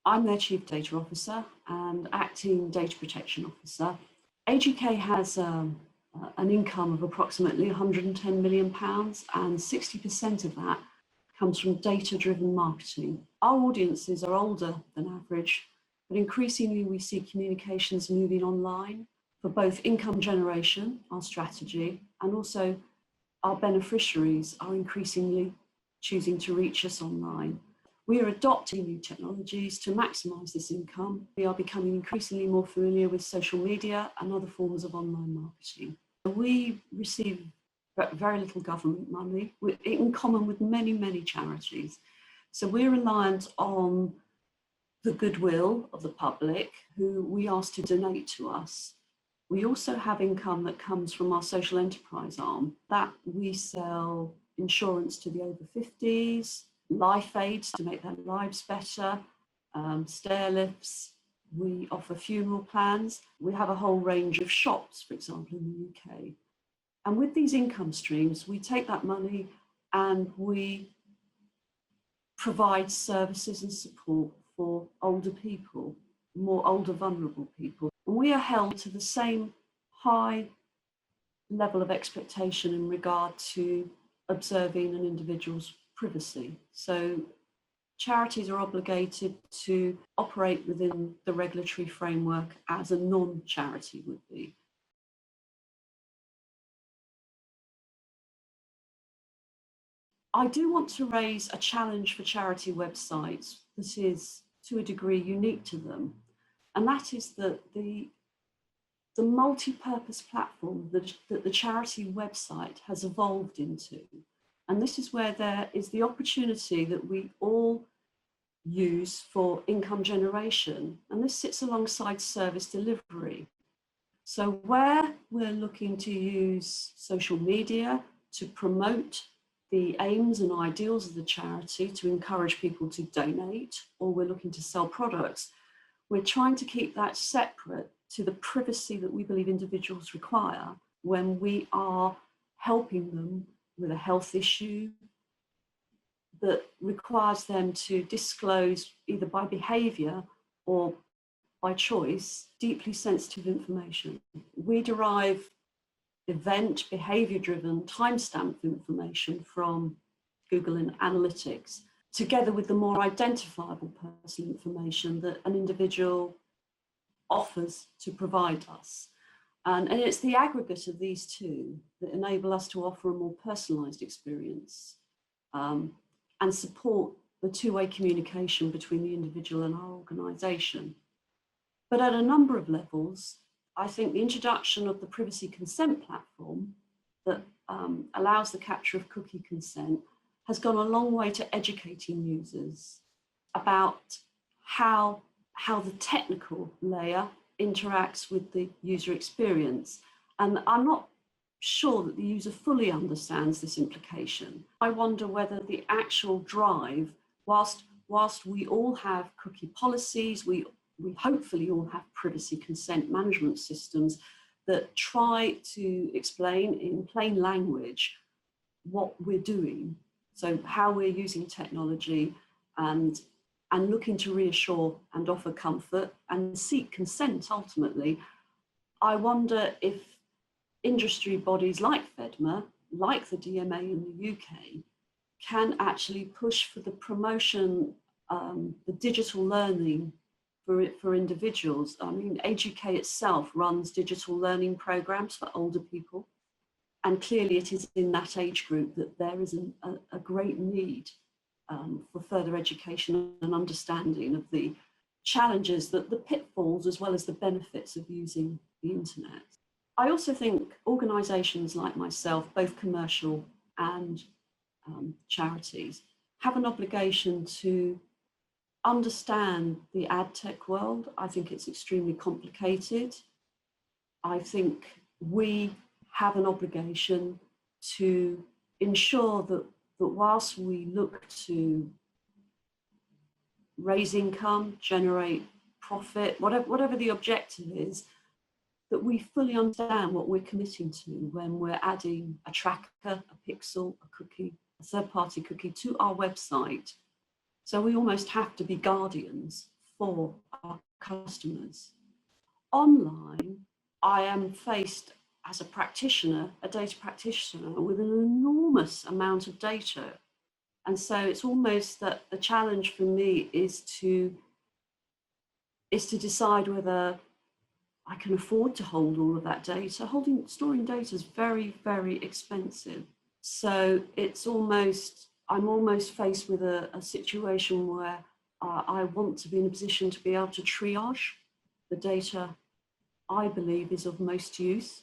I'm their Chief Data Officer and Acting Data Protection Officer. AGK has an income of approximately £110 million, and 60% of that comes from data-driven marketing. Our audiences are older than average, but increasingly we see communications moving online for both income generation, our strategy, and also our beneficiaries are increasingly choosing to reach us online. We are adopting new technologies to maximise this income. We are becoming increasingly more familiar with social media and other forms of online marketing. We receive very little government money, in common with many, many charities. So we're reliant on the goodwill of the public, who we ask to donate to us. We also have income that comes from our social enterprise arm, that we sell insurance to the over 50s, life aids to make their lives better, stair lifts. We offer funeral plans. We have a whole range of shops, for example, in the UK. And with these income streams, we take that money and we provide services and support for older people, more older vulnerable people. And we are held to the same high level of expectation in regard to observing an individual's privacy. So charities are obligated to operate within the regulatory framework as a non-charity would be. I do want to raise a challenge for charity websites that is, to a degree, unique to them, and that is that the multi-purpose platform that the charity website has evolved into. And this is where there is the opportunity that we all use for income generation. And this sits alongside service delivery. So where we're looking to use social media to promote the aims and ideals of the charity, to encourage people to donate, or we're looking to sell products, we're trying to keep that separate to the privacy that we believe individuals require when we are helping them with a health issue that requires them to disclose, either by behaviour or by choice, deeply sensitive information. We derive event, behaviour-driven, time-stamped information from Google Analytics, together with the more identifiable personal information that an individual offers to provide us. And it's the aggregate of these two that enable us to offer a more personalised experience and support the two-way communication between the individual and our organisation. But at a number of levels, I think the introduction of the privacy consent platform that allows the capture of cookie consent has gone a long way to educating users about how the technical layer interacts with the user experience. And I'm not sure that the user fully understands this implication. I wonder whether the actual drive, whilst we all have cookie policies, we hopefully all have privacy consent management systems that try to explain in plain language what we're doing. So how we're using technology and looking to reassure and offer comfort and seek consent ultimately. I wonder if industry bodies like FEDMA, like the DMA in the UK, can actually push for the promotion, the digital learning for individuals. I mean, AGK itself runs digital learning programs for older people. And clearly it is in that age group that there is a great need for further education and understanding of the challenges, the pitfalls, as well as the benefits of using the internet. I also think organisations like myself, both commercial and charities, have an obligation to understand the ad tech world. I think it's extremely complicated. I think we have an obligation to ensure that whilst we look to raise income, generate profit, whatever the objective is, that we fully understand what we're committing to when we're adding a tracker, a pixel, a cookie, a third-party cookie to our website. So we almost have to be guardians for our customers. Online, I am faced as a practitioner, a data practitioner, with an enormous amount of data. And so it's almost that the challenge for me is to decide whether I can afford to hold all of that data. Storing data is very, very expensive. So I'm almost faced with a situation where I want to be in a position to be able to triage the data I believe is of most use.